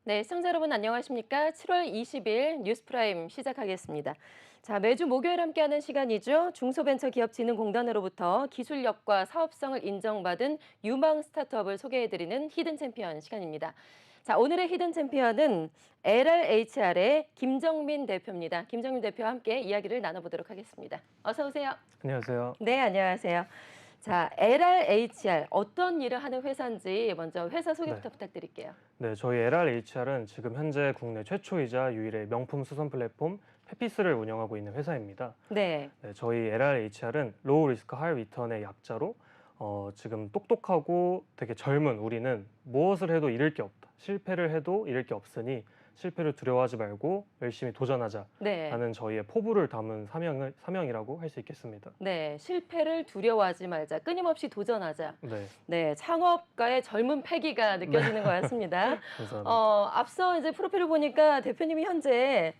네, 시청자 여러분 안녕하십니까? 7월 20일 뉴스프라임 시작하겠습니다. 자, 매주 목요일 함께하는 시간이죠. 중소벤처기업진흥공단으로부터 기술력과 사업성을 인정받은 유망 스타트업을 소개해드리는 히든 챔피언 시간입니다. 자, 오늘의 히든 챔피언은 LRHR의 김정민 대표입니다. 김정민 대표와 함께 이야기를 나눠보도록 하겠습니다. 어서 오세요. 안녕하세요. 네, 안녕하세요. 자, LRHR 어떤 일을 하는 회사인지 먼저 회사 소개부터 부탁드릴게요. 네, 저희 LRHR은 지금 현재 국내 최초이자 유일의 명품 수선 플랫폼 페피스를 운영하고 있는 회사입니다. 네. 네, 저희 LRHR은 로우 리스크 하이 리턴의 약자로 지금 똑똑하고 되게 젊은 우리는 무엇을 해도 잃을 게 없다. 실패를 해도 잃을 게 없으니 실패를 두려워하지 말고 열심히 도전하자라는 네. 저희의 포부를 담은 사명이라고 할 수 있겠습니다. 네, 실패를 두려워하지 말자. 끊임없이 도전하자. 네, 네, 창업가의 젊은 패기가 느껴지는 것 같습니다. 감사합니다. 앞서 이제 프로필을 보니까 대표님이 현재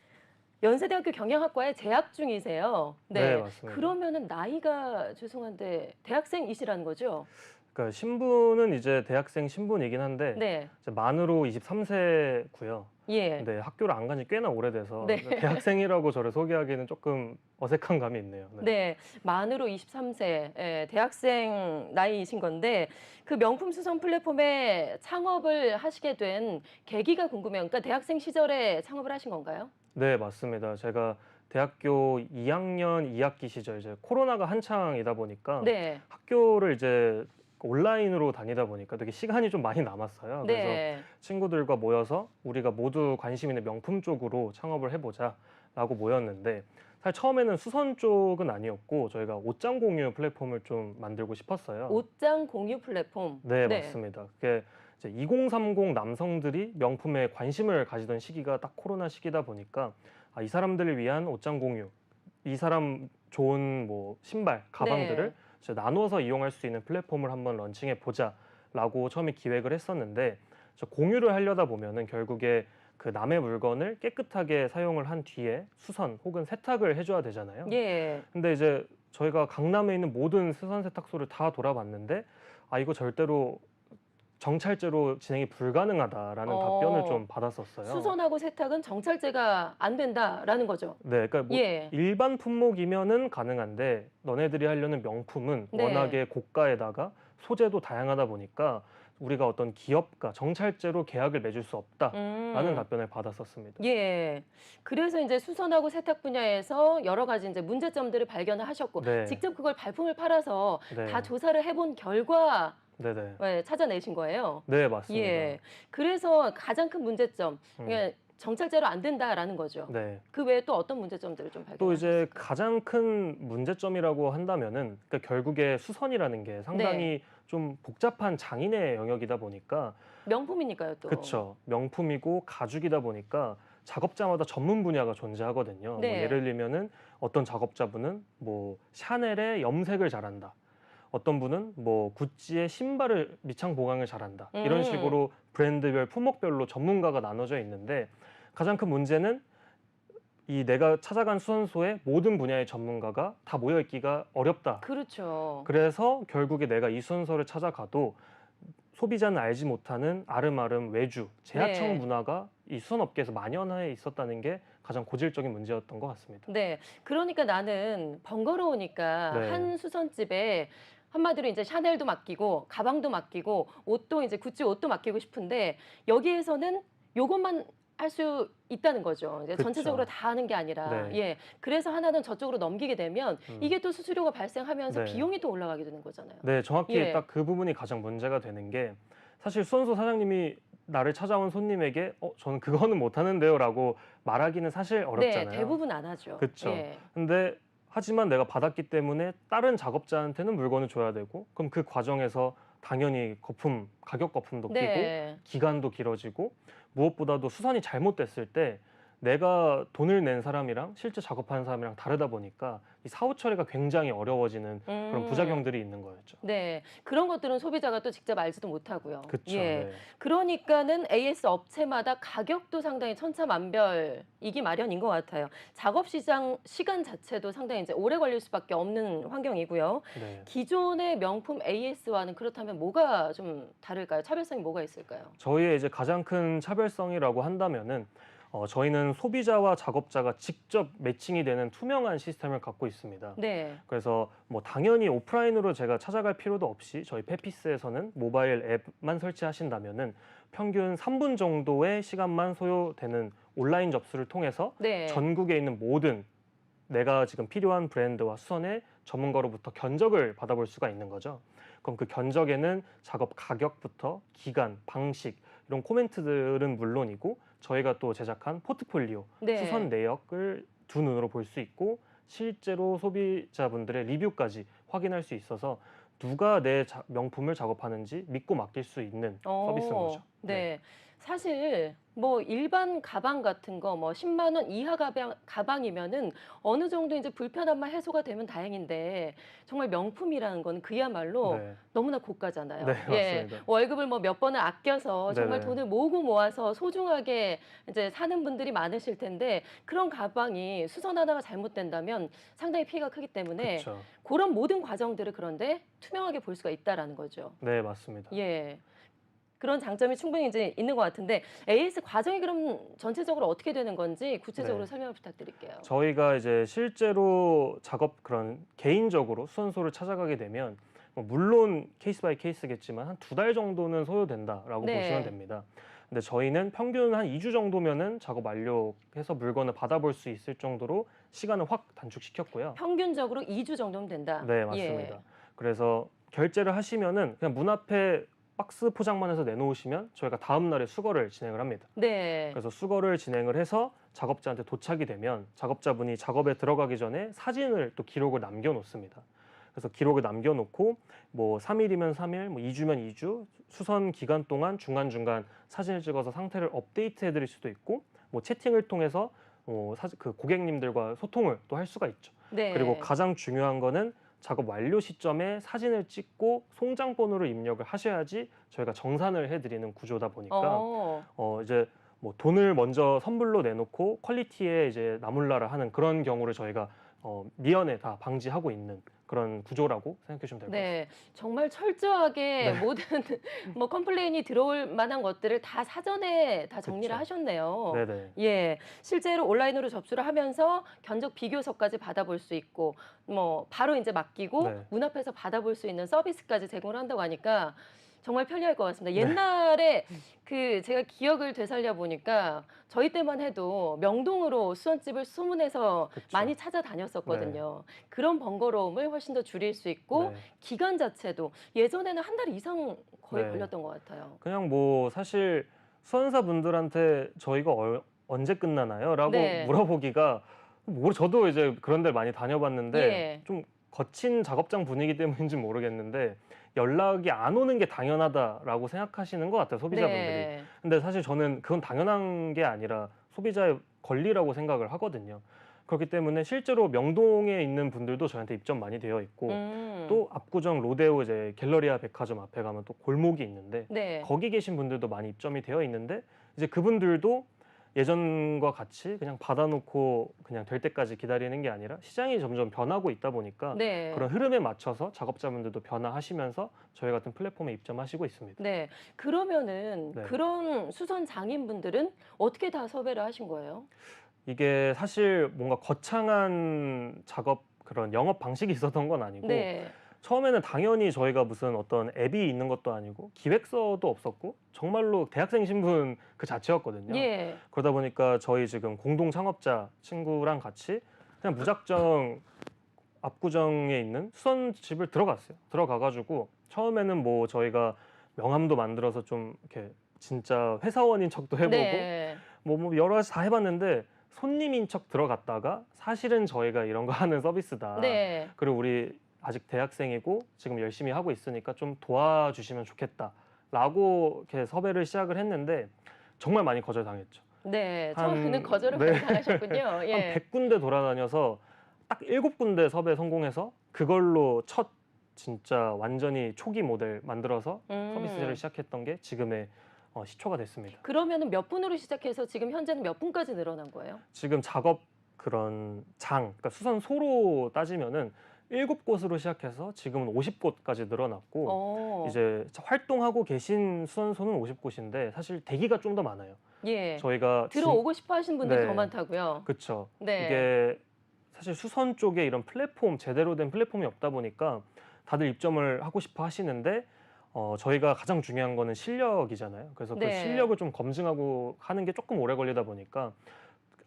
연세대학교 경영학과에 재학 중이세요. 네, 맞습니다. 그러면은 나이가 죄송한데 대학생이시라는 거죠? 그러니까 신분은 이제 대학생 신분이긴 한데 네. 이제 만으로 23세고요. 예. 근데 학교를 안 간 지 꽤나 오래돼서 네. 대학생이라고 저를 소개하기는 조금 어색한 감이 있네요. 네. 네, 만으로 23세, 예, 대학생 나이이신 건데 그 명품 수선 플랫폼에 창업을 하시게 된 계기가 궁금해요. 그러니까 대학생 시절에 창업을 하신 건가요? 네, 맞습니다. 제가 대학교 2학년 2학기 시절 이제 코로나가 한창이다 보니까 네, 학교를 이제 온라인으로 다니다 보니까 되게 시간이 좀 많이 남았어요. 그래서 네, 친구들과 모여서 우리가 모두 관심 있는 명품 쪽으로 창업을 해보자라고 모였는데 사실 처음에는 수선 쪽은 아니었고 저희가 옷장 공유 플랫폼을 좀 만들고 싶었어요. 옷장 공유 플랫폼. 네, 맞습니다. 그게 이제 2030 남성들이 명품에 관심을 가지던 시기가 딱 코로나 시기다 보니까 이 사람들을 위한 옷장 공유, 이 사람 좋은 뭐 신발, 가방들을 네. 이제 나눠서 이용할 수 있는 플랫폼을 한번 런칭해 보자라고 처음에 기획을 했었는데 공유를 하려다 보면은 결국에 그 남의 물건을 깨끗하게 사용을 한 뒤에 수선 혹은 세탁을 해줘야 되잖아요. 예. 근데 이제 저희가 강남에 있는 모든 수선 세탁소를 다 돌아봤는데 이거 절대로 정찰제로 진행이 불가능하다라는 답변을 어, 좀 받았었어요. 수선하고 세탁은 정찰제가 안 된다라는 거죠. 네, 그러니까 뭐 예. 일반 품목이면은 가능한데 너네들이 하려는 명품은 네. 워낙에 고가에다가 소재도 다양하다 보니까 우리가 어떤 기업과 정찰제로 계약을 맺을 수 없다라는 답변을 받았었습니다. 예. 그래서 이제 수선하고 세탁 분야에서 여러 가지 이제 문제점들을 발견을 하셨고 네, 직접 그걸 발품을 팔아서 네, 다 조사를 해본 결과 네네, 찾아내신 거예요. 네, 맞습니다. 예. 그래서 가장 큰 문제점, 음, 그러니까 정찰제로 안 된다라는 거죠. 네. 그 외에 또 어떤 문제점들을 좀 또 이제 발견하셨을까요? 가장 큰 문제점이라고 한다면은 그러니까 결국에 수선이라는 게 상당히 좀 복잡한 장인의 영역이다 보니까 명품이니까요, 또. 그쵸. 명품이고 가죽이다 보니까 작업자마다 전문 분야가 존재하거든요. 뭐 네. 예를 들면은 어떤 작업자분은 뭐 샤넬의 염색을 잘한다. 어떤 분은 뭐 구찌의 신발을 밑창 보강을 잘한다. 이런 식으로 브랜드별, 품목별로 전문가가 나눠져 있는데 가장 큰 문제는 이 내가 찾아간 수선소에 모든 분야의 전문가가 다 모여 있기가 어렵다. 그렇죠. 그래서 결국에 내가 이 수선소를 찾아가도 소비자는 알지 못하는 아름아름 외주, 제하청 네. 문화가 이 수선업계에서 만연해 있었다는 게 가장 고질적인 문제였던 것 같습니다. 네. 그러니까 나는 번거로우니까 네, 한 수선집에 한마디로 이제 샤넬도 맡기고 가방도 맡기고 옷도 이제 구찌 옷도 맡기고 싶은데 여기에서는 요것만 할 수 있다는 거죠. 이제 그쵸. 전체적으로 다 하는 게 아니라. 네. 예. 그래서 하나는 저쪽으로 넘기게 되면 이게 또 수수료가 발생하면서 네. 비용이 또 올라가게 되는 거잖아요. 네, 정확히 예. 딱 그 부분이 가장 문제가 되는 게 사실 수선소 사장님이 나를 찾아온 손님에게 저는 그거는 못하는데요 라고 말하기는 사실 어렵잖아요. 네, 대부분 안 하죠. 그쵸. 예. 근데 하지만 내가 받았기 때문에 다른 작업자한테는 물건을 줘야 되고 그럼 그 과정에서 당연히 가격 거품도 끼고 네. 기간도 길어지고 무엇보다도 수선이 잘못됐을 때 내가 돈을 낸 사람이랑 실제 작업하는 사람이랑 다르다 보니까 이 사후 처리가 굉장히 어려워지는 그런 부작용들이 있는 거였죠. 네, 그런 것들은 소비자가 또 직접 알지도 못하고요. 그쵸. 예, 네. 그러니까는 AS 업체마다 가격도 상당히 천차만별이기 마련인 것 같아요. 작업 시간 자체도 상당히 이제 오래 걸릴 수밖에 없는 환경이고요. 네. 기존의 명품 AS와는 그렇다면 뭐가 좀 다를까요? 차별성이 뭐가 있을까요? 저희의 이제 가장 큰 차별성이라고 한다면은 저희는 소비자와 작업자가 직접 매칭이 되는 투명한 시스템을 갖고 있습니다. 네. 그래서 뭐 당연히 오프라인으로 제가 찾아갈 필요도 없이 저희 페피스에서는 모바일 앱만 설치하신다면은 평균 3분 정도의 시간만 소요되는 온라인 접수를 통해서 네. 전국에 있는 모든 내가 지금 필요한 브랜드와 수선의 전문가로부터 견적을 받아볼 수가 있는 거죠. 그럼 그 견적에는 작업 가격부터 기간, 방식 이런 코멘트들은 물론이고 저희가 또 제작한 포트폴리오, 네. 수선 내역을 두 눈으로 볼 수 있고 실제로 소비자분들의 리뷰까지 확인할 수 있어서 누가 내 명품을 작업하는지 믿고 맡길 수 있는 서비스인 거죠. 네. 사실 뭐 일반 가방 같은 거 뭐 10만 원 이하 가방이면은 어느 정도 이제 불편함만 해소가 되면 다행인데 정말 명품이라는 건 그야말로 네. 너무나 고가잖아요. 네, 예. 맞습니다. 월급을 뭐 몇 번을 아껴서 정말 네네. 돈을 모으고 모아서 소중하게 이제 사는 분들이 많으실 텐데 그런 가방이 수선 하나가 잘못된다면 상당히 피해가 크기 때문에 그렇죠. 그런 모든 과정들을 그런데 투명하게 볼 수가 있다라는 거죠. 네, 맞습니다. 예. 그런 장점이 충분히 이제 있는 것 같은데 AS 과정이 그럼 전체적으로 어떻게 되는 건지 구체적으로 네. 설명을 부탁드릴게요. 저희가 이제 실제로 작업 그런 개인적으로 수선소를 찾아가게 되면 뭐 물론 케이스 바이 케이스겠지만 한 2달 정도는 소요된다라고 네. 보시면 됩니다. 근데 저희는 평균 한 2주 정도면은 작업 완료해서 물건을 받아볼 수 있을 정도로 시간을 확 단축시켰고요. 평균적으로 2주 정도면 된다. 네, 맞습니다. 예. 그래서 결제를 하시면은 그냥 문 앞에 박스 포장만 해서 내놓으시면 저희가 다음 날에 수거를 진행을 합니다. 네. 그래서 수거를 진행을 해서 작업자한테 도착이 되면 작업자분이 작업에 들어가기 전에 사진을 또 기록을 남겨놓습니다. 그래서 기록을 남겨놓고 뭐 3일이면 3일, 뭐 2주면 2주 수선 기간 동안 중간중간 사진을 찍어서 상태를 업데이트 해드릴 수도 있고 뭐 채팅을 통해서 그 고객님들과 소통을 또 할 수가 있죠. 네. 그리고 가장 중요한 거는 작업 완료 시점에 사진을 찍고 송장번호를 입력을 하셔야지 저희가 정산을 해드리는 구조다 보니까 이제 뭐 돈을 먼저 선불로 내놓고 퀄리티에 이제 나몰라라 하는 그런 경우를 저희가 미연에 다 방지하고 있는 그런 구조라고 생각해 주시면 될 것 같습니다. 네, 정말 철저하게 네. 모든 뭐 컴플레인이 들어올 만한 것들을 다 사전에 다 정리를 그쵸. 하셨네요. 네네. 예, 실제로 온라인으로 접수를 하면서 견적 비교서까지 받아볼 수 있고, 뭐 바로 이제 맡기고 네. 문 앞에서 받아볼 수 있는 서비스까지 제공을 한다고 하니까 정말 편리할 것 같습니다. 네. 옛날에 그 제가 기억을 되살려 보니까 저희 때만 해도 명동으로 수선집을 소문해서 그쵸. 많이 찾아다녔었거든요. 그런 번거로움을 훨씬 더 줄일 수 있고 네. 기간 자체도 예전에는 한 달 이상 거의 네. 걸렸던 것 같아요. 그냥 뭐 사실 수험사분들한테 저희가 언제 끝나나요? 라고 네. 물어보기가 뭐 저도 이제 그런 데를 많이 다녀봤는데 예. 좀 거친 작업장 분위기 때문인지 모르겠는데 연락이 안 오는 게 당연하다라고 생각하시는 것 같아요, 소비자분들이. 네. 근데 사실 저는 그건 당연한 게 아니라 소비자의 권리라고 생각을 하거든요. 그렇기 때문에 실제로 명동에 있는 분들도 저희한테 입점 많이 되어 있고 또 압구정 로데오 이제 갤러리아 백화점 앞에 가면 또 골목이 있는데 네. 거기 계신 분들도 많이 입점이 되어 있는데 이제 그분들도 예전과 같이 그냥 받아놓고 그냥 될 때까지 기다리는 게 아니라 시장이 점점 변하고 있다 보니까 네. 그런 흐름에 맞춰서 작업자분들도 변화하시면서 저희 같은 플랫폼에 입점하시고 있습니다. 네. 그러면은 네. 그런 수선 장인분들은 어떻게 다 섭외를 하신 거예요? 이게 사실 뭔가 거창한 작업 그런 영업 방식이 있었던 건 아니고 네. 처음에는 당연히 저희가 무슨 어떤 앱이 있는 것도 아니고 기획서도 없었고 정말로 대학생 신분 그 자체였거든요. 예. 그러다 보니까 저희 지금 공동 창업자 친구랑 같이 그냥 무작정 압구정에 있는 수선집을 들어갔어요. 들어가가지고 처음에는 뭐 저희가 명함도 만들어서 좀 이렇게 진짜 회사원인 척도 해보고 네. 뭐 여러 가지 다 해봤는데 손님인 척 들어갔다가 사실은 저희가 이런 거 하는 서비스다. 네. 그리고 우리 아직 대학생이고 지금 열심히 하고 있으니까 좀 도와주시면 좋겠다라고 이렇게 섭외를 시작을 했는데 정말 많이 거절당했죠. 네, 한 처음에는 거절을 네. 많이 당하셨군요. 한 예. 100군데 돌아다녀서 딱 7군데 섭외 성공해서 그걸로 첫 진짜 완전히 초기 모델 만들어서 서비스를 음. 시작했던 게 지금의 시초가 됐습니다. 그러면은 몇 분으로 시작해서 지금 현재는 몇 분까지 늘어난 거예요? 지금 작업 그런 그러니까 수선소로 따지면은 7곳으로 시작해서 지금은 50곳까지 늘어났고 어. 이제 활동하고 계신 수선소는 50곳인데 사실 대기가 좀 더 많아요. 예. 저희가 들어오고 싶어 하신 분들이 더 네. 많다고요? 그쵸. 네. 이게 사실 수선 쪽에 이런 플랫폼 제대로 된 플랫폼이 없다 보니까 다들 입점을 하고 싶어 하시는데 저희가 가장 중요한 거는 실력이잖아요. 그래서 그 네. 실력을 좀 검증하고 하는 게 조금 오래 걸리다 보니까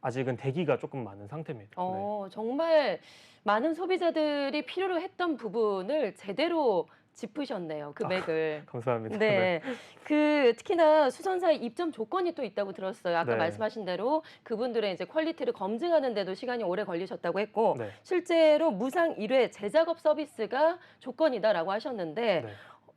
아직은 대기가 조금 많은 상태입니다. 네. 정말 많은 소비자들이 필요로 했던 부분을 제대로 짚으셨네요, 그 맥을. 감사합니다. 네. 네. 그 특히나 수선사의 입점 조건이 또 있다고 들었어요. 아까 네. 말씀하신 대로 그분들의 이제 퀄리티를 검증하는 데도 시간이 오래 걸리셨다고 했고 네. 실제로 무상 1회 재작업 서비스가 조건이다라고 하셨는데 네.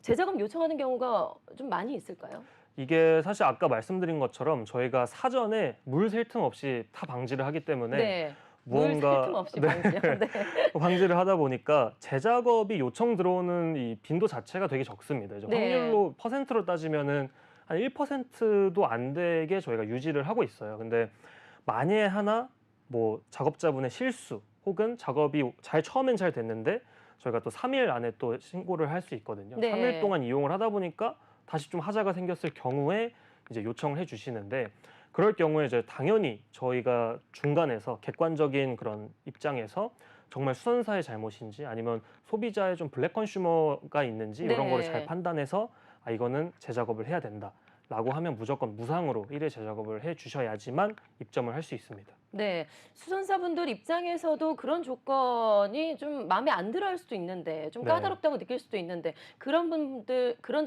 재작업 요청하는 경우가 좀 많이 있을까요? 이게 사실 아까 말씀드린 것처럼 저희가 사전에 물 셀 틈 없이 타 방지를 하기 때문에 네. 물 무언가 셀 틈 없이 네. 방지요. 네. 방지를 하다 보니까 재작업이 요청 들어오는 이 빈도 자체가 되게 적습니다. 이제 네. 확률로 퍼센트로 따지면은 한 1%도 안 되게 저희가 유지를 하고 있어요. 근데 만에 하나 뭐 작업자분의 실수 혹은 작업이 처음엔 잘 됐는데 저희가 또 3일 안에 또 신고를 할 수 있거든요. 네. 3일 동안 이용을 하다 보니까 다시 좀 하자가 생겼을 경우에 이제 요청을 해 주시는데 그럴 경우에 이제 당연히 저희가 중간에서 객관적인 그런 입장에서 정말 수선사의 잘못인지 아니면 소비자의 좀 블랙 컨슈머가 있는지 이런 거를 잘 네. 판단해서 이거는 재작업을 해야 된다라고 하면 무조건 무상으로 1회 재작업을 해 주셔야지만 입점을 할 수 있습니다. 네. 수선사분들 입장에서도 그런 조건이 좀 마음에 안 들어 할 수도 있는데 좀 네. 까다롭다고 느낄 수도 있는데 그런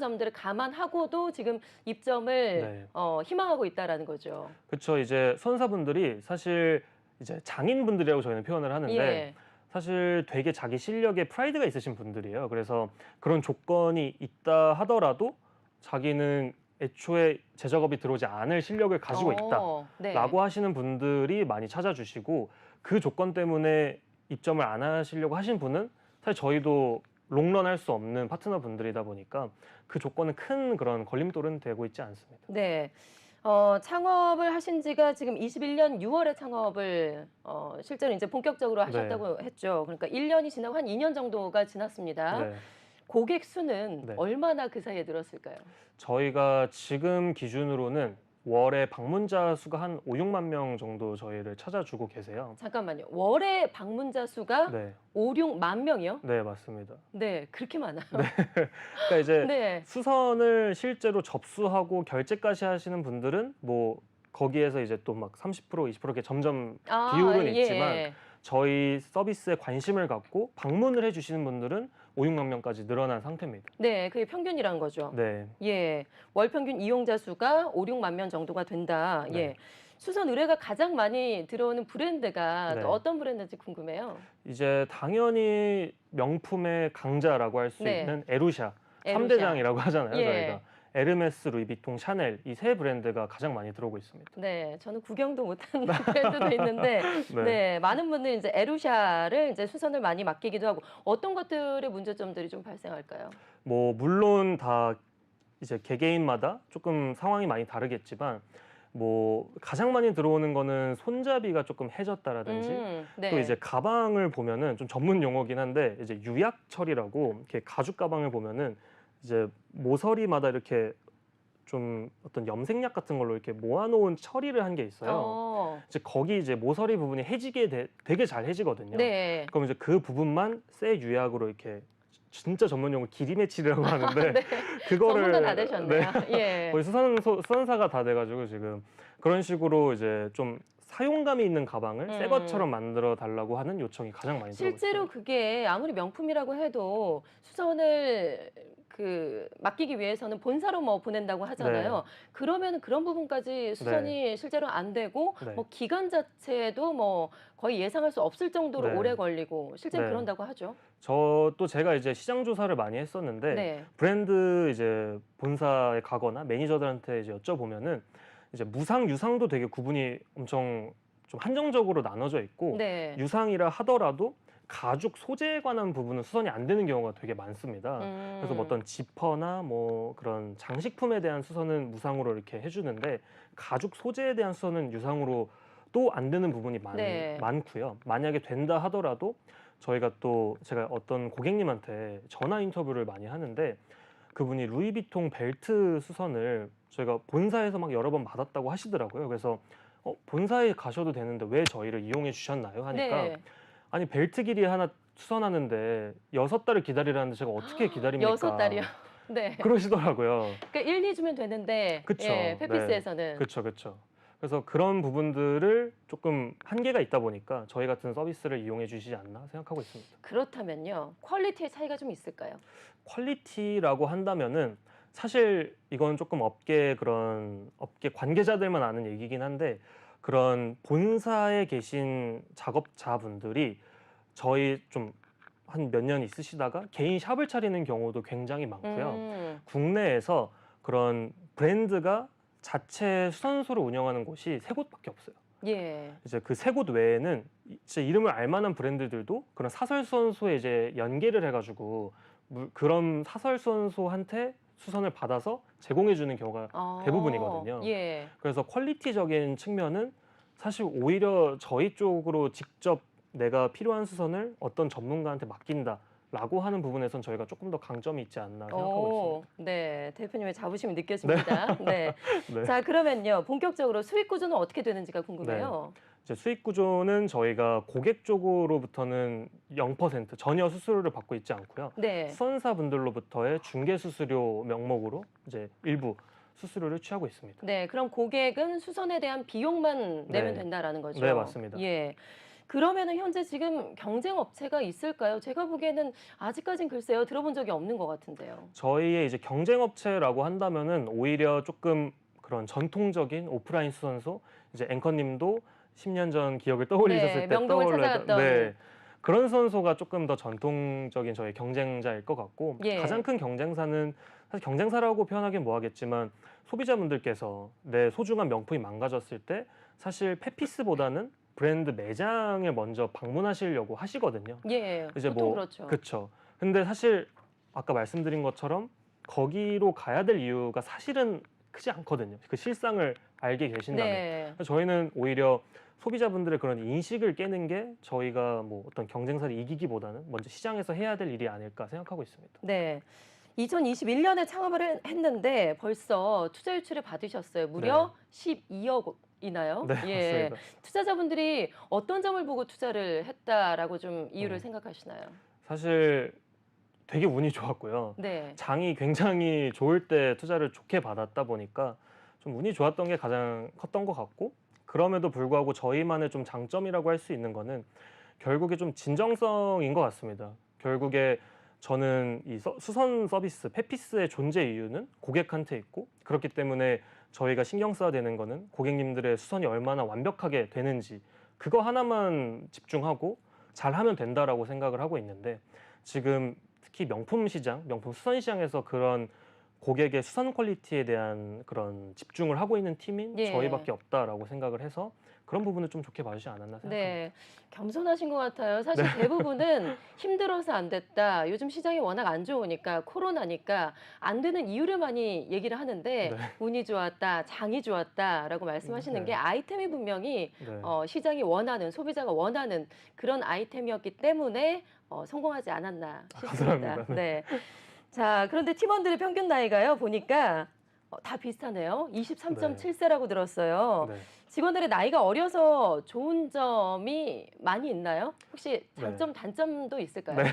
점들을 감안하고도 지금 입점을 네. 희망하고 있다라는 거죠. 그렇죠. 이제 수선사분들이 사실 이제 장인분들이라고 저희는 표현을 하는데 예. 사실 되게 자기 실력에 프라이드가 있으신 분들이에요. 그래서 그런 조건이 있다 하더라도 자기는 애초에 재작업이 들어오지 않을 실력을 가지고 네. 있다라고 하시는 분들이 많이 찾아주시고 그 조건 때문에 입점을 안 하시려고 하신 분은 사실 저희도 롱런 할 수 없는 파트너 분들이다 보니까 그 조건은 큰 그런 걸림돌은 되고 있지 않습니다. 네. 창업을 하신 지가 지금 21년 6월에 창업을 실제로 이제 본격적으로 하셨다고 했죠. 그러니까 1년이 지나고 한 2년 정도가 지났습니다. 네. 고객 수는 네. 얼마나 그 사이에 늘었을까요? 저희가 지금 기준으로는 월에 방문자 수가 한 5, 6만 명 정도 저희를 찾아주고 계세요. 잠깐만요. 월에 방문자 수가 네, 5, 6만 명이요? 네 맞습니다. 네, 그렇게 많아요. 그러니까 이제 네. 수선을 실제로 접수하고 결제까지 하시는 분들은 뭐 거기에서 이제 또 막 30%, 20% 이렇게 점점 비율은 예. 있지만 저희 서비스에 관심을 갖고 방문을 해주시는 분들은 5, 6만 명까지 늘어난 상태입니다. 네, 그게 평균이란 거죠. 네, 예. 월 평균 이용자 수가 5, 6만 명 정도가 된다. 네. 예. 수선 의뢰가 가장 많이 들어오는 브랜드가 네. 또 어떤 브랜드인지 궁금해요. 이제 당연히 명품의 강자라고 할 수 네. 있는 에루샤 에루샤. 3대장이라고 하잖아요. 예. 저희가 에르메스, 루이비통, 샤넬 이 세 브랜드가 가장 많이 들어오고 있습니다. 네, 저는 구경도 못한 브랜드도 있는데, 네. 네, 많은 분들이 이제 에루샤를 이제 수선을 많이 맡기기도 하고 어떤 것들의 문제점들이 좀 발생할까요? 뭐 물론 다 이제 개개인마다 조금 상황이 많이 다르겠지만 뭐 가장 많이 들어오는 거는 손잡이가 조금 해졌다라든지 네. 또 이제 가방을 보면은 좀 전문 용어긴 한데 이제 유약 처리라고 이렇게 가죽 가방을 보면은 이제 모서리마다 이렇게 좀 어떤 염색약 같은 걸로 이렇게 모아놓은 처리를 한 게 있어요. 이제 거기 이제 모서리 부분이 해지게 되게 잘 해지거든요. 네. 그럼 이제 그 부분만 쇠 유약으로 이렇게 진짜 전문 용어 기리매치라고 하는데 네. 그거를 전문가 다 되셨네요. 예. 거의 수선사가 다 돼가지고 지금 그런 식으로 이제 좀 사용감이 있는 가방을 새 것처럼 만들어 달라고 하는 요청이 가장 많이 들어오고 실제로 있어요. 그게 아무리 명품이라고 해도 수선을 맡기기 위해서는 본사로 뭐 보낸다고 하잖아요. 그러면 그런 부분까지 수선이 실제로 안 되고 네. 뭐 기간 자체도 뭐 거의 예상할 수 없을 정도로 네. 오래 걸리고 실제로 네. 그런다고 하죠. 제가 이제 시장 조사를 많이 했었는데 네. 브랜드 이제 본사에 가거나 매니저들한테 이제 여쭤보면은 이제 무상, 유상도 되게 구분이 엄청 좀 한정적으로 나눠져 있고 네. 유상이라 하더라도 가죽 소재에 관한 부분은 수선이 안 되는 경우가 되게 많습니다. 그래서 뭐 어떤 지퍼나 뭐 그런 장식품에 대한 수선은 무상으로 이렇게 해주는데 가죽 소재에 대한 수선은 유상으로 또 안 되는 부분이 네. 많고요. 만약에 된다 하더라도 저희가 또 제가 어떤 고객님한테 전화 인터뷰를 많이 하는데 그분이 루이비통 벨트 수선을 저희가 본사에서 막 여러 번 받았다고 하시더라고요. 그래서 본사에 가셔도 되는데 왜 저희를 이용해 주셨나요? 하니까 네. 아니 벨트 길이 하나 수선하는데 6달을 기다리라는데 제가 어떻게 기다립니까? 6달이요. 네. 그러시더라고요. 그러니까 1, 2 주면 되는데 그쵸. 예, 네. 페피스에서는 그쵸, 그쵸. 그래서 그런 부분들을 조금 한계가 있다 보니까 저희 같은 서비스를 이용해 주시지 않나 생각하고 있습니다. 그렇다면요. 퀄리티의 차이가 좀 있을까요? 퀄리티라고 한다면은 사실 이건 조금 그런 업계 관계자들만 아는 얘기긴 한데 그런 본사에 계신 작업자분들이 저희 좀 한 몇 년 있으시다가 개인 샵을 차리는 경우도 굉장히 많고요. 국내에서 그런 브랜드가 자체 수선소를 운영하는 곳이 3곳밖에 없어요. 예. 이제 그 3곳 외에는 진짜 이름을 알 만한 브랜드들도 그런 사설 수선소에 이제 연계를 해가지고 그런 사설 수선소한테 수선을 받아서 제공해 주는 경우가 대부분이거든요. 예. 그래서 퀄리티적인 측면은 사실 오히려 저희 쪽으로 직접 내가 필요한 수선을 어떤 전문가한테 맡긴다라고 하는 부분에선 저희가 조금 더 강점이 있지 않나 생각하고 있습니다. 네. 대표님의 자부심이 느껴집니다. 네. 네. 자, 그러면요. 본격적으로 수익 구조는 어떻게 되는지가 궁금해요. 이제 수익 구조는 저희가 고객 쪽으로부터는 0% 전혀 수수료를 받고 있지 않고요. 네. 수선사분들로부터의 중개 수수료 명목으로 이제 일부 수수료를 취하고 있습니다. 네. 그럼 고객은 수선에 대한 비용만 내면 네. 된다라는 거죠. 네, 맞습니다. 예. 그러면은 현재 지금 경쟁 업체가 있을까요? 제가 보기에는 아직까진 글쎄요. 들어본 적이 없는 것 같은데요. 저희의 이제 경쟁 업체라고 한다면은 오히려 조금 그런 전통적인 오프라인 수선소 이제 앵커님도 10년 전 기억을 떠올리셨을 네, 때 명동을 찾아갔던. 네. 그런 수선소가 조금 더 전통적인 저희 경쟁자일 것 같고 예. 가장 큰 경쟁사는 사실 경쟁사라고 표현하기는 뭐하겠지만 소비자분들께서 내 소중한 명품이 망가졌을 때 사실 페피스보다는 브랜드 매장에 먼저 방문하시려고 하시거든요. 예. 이제 보통 뭐 그렇죠. 그쵸. 근데 사실 아까 말씀드린 것처럼 거기로 가야 될 이유가 사실은 크지 않거든요. 그 실상을 알게 계신다면. 네. 그래서 저희는 오히려 소비자분들의 그런 인식을 깨는 게 저희가 뭐 어떤 경쟁사를 이기기보다는 먼저 시장에서 해야 될 일이 아닐까 생각하고 있습니다. 네. 2021년에 창업을 했는데 벌써 투자 유치를 받으셨어요. 무려 12억이나요? 네, 예. 맞습니다. 투자자분들이 어떤 점을 보고 투자를 했다라고 좀 이유를 음. 생각하시나요? 사실 되게 운이 좋았고요. 네. 장이 굉장히 좋을 때 투자를 좋게 받았다 보니까 좀 운이 좋았던 게 가장 컸던 것 같고 그럼에도 불구하고 저희만의 좀 장점이라고 할 수 있는 거는 결국에 좀 진정성인 것 같습니다. 결국에 저는 이 수선 서비스 페피스의 존재 이유는 고객한테 있고 그렇기 때문에 저희가 신경 써야 되는 거는 고객님들의 수선이 얼마나 완벽하게 되는지 그거 하나만 집중하고 잘하면 된다라고 생각을 하고 있는데 지금 특히 명품 시장, 명품 수선 시장에서 그런 고객의 수선 퀄리티에 대한 그런 집중을 하고 있는 팀인 예. 저희밖에 없다라고 생각을 해서 그런 부분을 좀 좋게 봐주지 않았나 생각합니다. 네. 겸손하신 것 같아요. 사실 대부분은 힘들어서 안 됐다. 요즘 시장이 워낙 안 좋으니까 코로나니까 안 되는 이유를 많이 얘기를 하는데 네. 운이 좋았다, 장이 좋았다라고 말씀하시는 네. 게 아이템이 분명히 네. 시장이 원하는 소비자가 원하는 그런 아이템이었기 때문에 성공하지 않았나 싶습니다. 감사합니다. 네. 자, 그런데 팀원들의 평균 나이가요. 보니까 다 비슷하네요. 23.7세라고 들었어요. 네. 직원들의 나이가 어려서 좋은 점이 많이 있나요? 혹시 네. 장점, 단점도 있을까요? 네.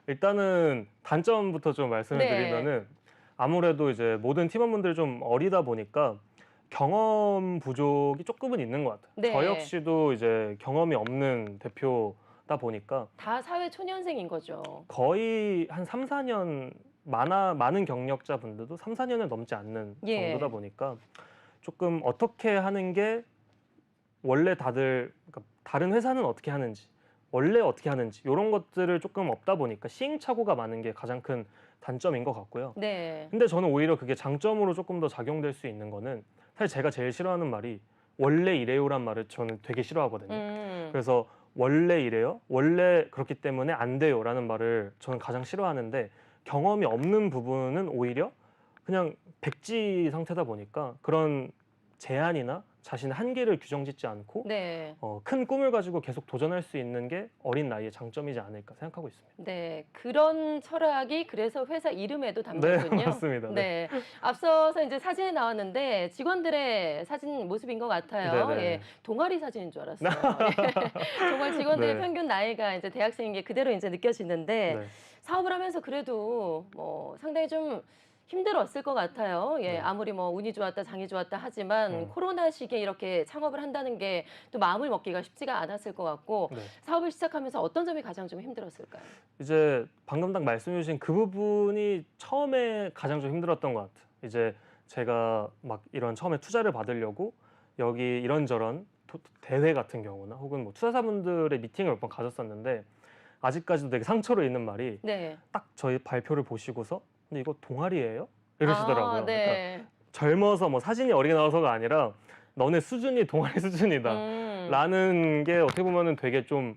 일단은 단점부터 좀 말씀을 네. 드리면은 아무래도 이제 모든 팀원분들이 좀 어리다 보니까 경험 부족이 조금은 있는 것 같아요. 네. 저 역시도 이제 경험이 없는 대표다 보니까 다 사회 초년생인 거죠. 거의 한 3, 4년 많은 경력자분들도 3, 4년을 넘지 않는 예. 정도다 보니까 조금 어떻게 하는 게 원래 다들 그러니까 다른 회사는 어떻게 하는지 원래 어떻게 하는지 이런 것들을 조금 없다 보니까 시행착오가 많은 게 가장 큰 단점인 것 같고요. 네. 근데 저는 오히려 그게 장점으로 조금 더 작용될 수 있는 거는 사실 제가 제일 싫어하는 말이 원래 이래요란 말을 저는 되게 싫어하거든요. 그래서 원래 이래요? 원래 그렇기 때문에 안 돼요라는 말을 저는 가장 싫어하는데 경험이 없는 부분은 오히려 그냥 백지 상태다 보니까 그런 제한이나 자신의 한계를 규정짓지 않고 네. 큰 꿈을 가지고 계속 도전할 수 있는 게 어린 나이의 장점이지 않을까 생각하고 있습니다. 네, 그런 철학이 그래서 회사 이름에도 네, 담겼군요. 맞습니다. 네. 네, 앞서서 이제 사진에 나왔는데 직원들의 사진 모습인 것 같아요. 네네. 예, 동아리 사진인 줄 알았어요. 예, 정말 직원들의 네. 평균 나이가 이제 대학생인 게 그대로 이제 느껴지는데 네. 사업을 하면서 그래도 뭐 상당히 좀 힘들었을 것 같아요. 예, 네. 아무리 뭐 운이 좋았다, 장이 좋았다 하지만 음. 코로나 시기에 이렇게 창업을 한다는 게 또 마음을 먹기가 쉽지가 않았을 것 같고 네. 사업을 시작하면서 어떤 점이 가장 좀 힘들었을까요? 이제 방금 딱 말씀해 주신 그 부분이 처음에 가장 좀 힘들었던 것 같아요. 이제 제가 막 이런 처음에 투자를 받으려고 여기 이런저런 대회 같은 경우나 혹은 뭐 투자자분들의 미팅을 몇 번 가졌었는데 아직까지도 되게 상처로 있는 말이 네. 딱 저희 발표를 보시고서 근데 이거 동아리예요? 이러시더라고요. 아, 그러니까 네. 젊어서 뭐 사진이 어리게 나와서가 아니라 너네 수준이 동아리 수준이다. 음. 라는 게 어떻게 보면은 되게 좀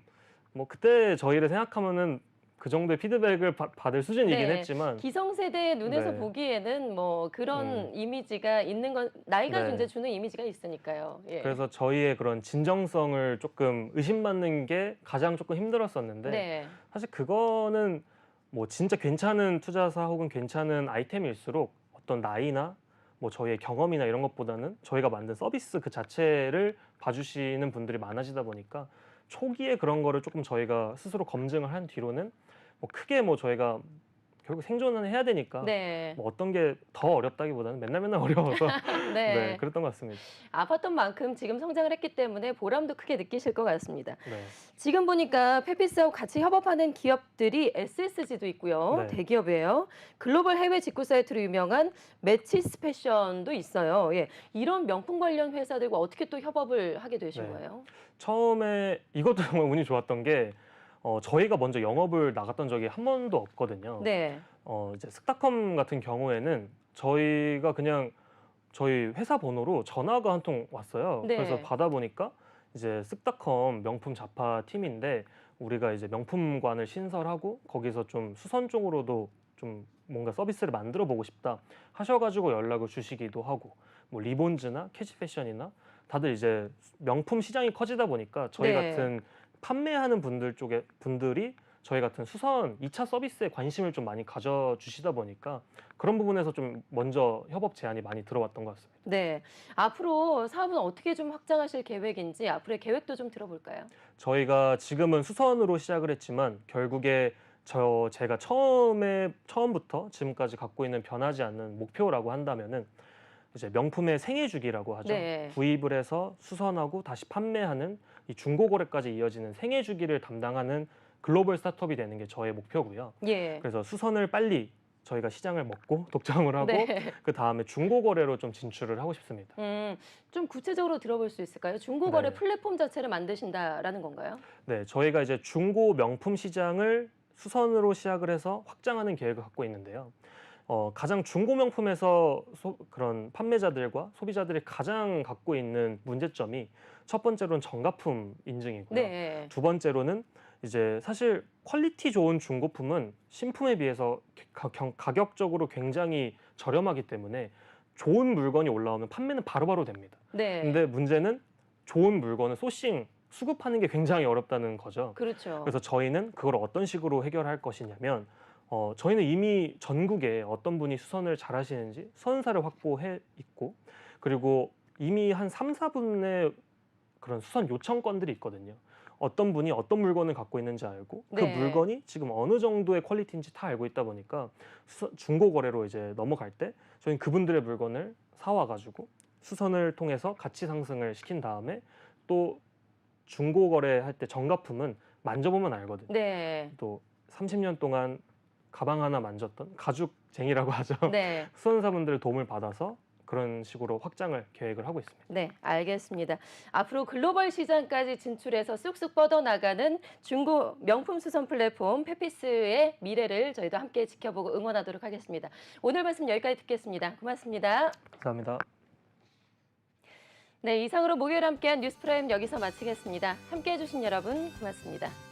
뭐 그때 저희를 생각하면은 그 정도의 피드백을 받을 수준이긴 네. 했지만 기성세대의 눈에서 네. 보기에는 뭐 그런 이미지가 있는 건 나이가 네. 이제 주는 이미지가 있으니까요. 예. 그래서 저희의 그런 진정성을 조금 의심받는 게 가장 조금 힘들었었는데 네. 사실 그거는 뭐 진짜 괜찮은 투자사 혹은 괜찮은 아이템일수록 어떤 나이나 뭐 저희의 경험이나 이런 것보다는 저희가 만든 서비스 그 자체를 봐주시는 분들이 많아지다 보니까 초기에 그런 거를 조금 저희가 스스로 검증을 한 뒤로는 뭐 크게 뭐 저희가 결국 생존은 해야 되니까 네. 뭐 어떤 게 더 어렵다기보다는 맨날 맨날 어려워서 네, 네. 그랬던 것 같습니다. 아팠던 만큼 지금 성장을 했기 때문에 보람도 크게 느끼실 것 같습니다. 네. 지금 보니까 페피스하고 같이 협업하는 기업들이 SSG도 있고요. 네. 대기업이에요. 글로벌 해외 직구 사이트로 유명한 매치스 패션도 있어요. 예. 이런 명품 관련 회사들과 어떻게 또 협업을 하게 되신 네. 거예요? 처음에 이것도 정말 운이 좋았던 게 저희가 먼저 영업을 나갔던 적이 한 번도 없거든요. 네. 이제 쓱닷컴 같은 경우에는 저희가 그냥 저희 회사 번호로 전화가 한 통 왔어요. 네. 그래서 받아보니까 이제 쓱닷컴 명품 잡화 팀인데 우리가 이제 명품관을 신설하고 거기서 좀 수선 쪽으로도 좀 뭔가 서비스를 만들어 보고 싶다 하셔가지고 연락을 주시기도 하고 뭐 리본즈나 캐치패션이나 다들 이제 명품 시장이 커지다 보니까 저희 네. 같은 판매하는 분들 쪽에 분들이 저희 같은 수선 2차 서비스에 관심을 좀 많이 가져주시다 보니까 그런 부분에서 좀 먼저 협업 제안이 많이 들어왔던 것 같습니다. 네. 앞으로 사업은 어떻게 좀 확장하실 계획인지 앞으로의 계획도 좀 들어볼까요? 저희가 지금은 수선으로 시작을 했지만 결국에 제가 처음부터 지금까지 갖고 있는 변하지 않는 목표라고 한다면은 이제 명품의 생애 주기라고 하죠. 네. 구입을 해서 수선하고 다시 판매하는 이 중고 거래까지 이어지는 생애 주기를 담당하는 글로벌 스타트업이 되는 게 저의 목표고요. 예. 그래서 수선을 빨리 저희가 시장을 먹고 독점을 하고 네. 그 다음에 중고 거래로 좀 진출을 하고 싶습니다. 좀 구체적으로 들어볼 수 있을까요? 중고거래 네. 플랫폼 자체를 만드신다라는 건가요? 네, 저희가 이제 중고 명품 시장을 수선으로 시작을 해서 확장하는 계획을 갖고 있는데요. 가장 중고 명품에서 그런 판매자들과 소비자들이 가장 갖고 있는 문제점이 첫 번째로는 정가품 인증이고요. 네. 두 번째로는 이제 사실 퀄리티 좋은 중고품은 신품에 비해서 가격적으로 굉장히 저렴하기 때문에 좋은 물건이 올라오면 판매는 바로바로 됩니다. 네. 근데 문제는 좋은 물건을 수급하는 게 굉장히 어렵다는 거죠. 그렇죠. 그래서 저희는 그걸 어떤 식으로 해결할 것이냐면 저희는 이미 전국에 어떤 분이 수선을 잘 하시는지 수선사를 확보해 있고 그리고 이미 한 3, 4분의 그런 수선 요청건들이 있거든요. 어떤 분이 어떤 물건을 갖고 있는지 알고 그 네. 물건이 지금 어느 정도의 퀄리티인지 다 알고 있다 보니까 중고 거래로 이제 넘어갈 때 저희는 그분들의 물건을 사와 가지고 수선을 통해서 가치 상승을 시킨 다음에 또 중고 거래할 때 정가품은 만져보면 알거든요. 네. 또 30년 동안 가방 하나 만졌던 가죽쟁이라고 하죠. 네. 수선사분들의 도움을 받아서 그런 식으로 확장을 계획을 하고 있습니다. 네, 알겠습니다. 앞으로 글로벌 시장까지 진출해서 쑥쑥 뻗어나가는 중고 명품 수선 플랫폼 페피스의 미래를 저희도 함께 지켜보고 응원하도록 하겠습니다. 오늘 말씀 여기까지 듣겠습니다. 고맙습니다. 감사합니다. 네, 이상으로 목요일 함께한 뉴스프라임 여기서 마치겠습니다. 함께해 주신 여러분 고맙습니다.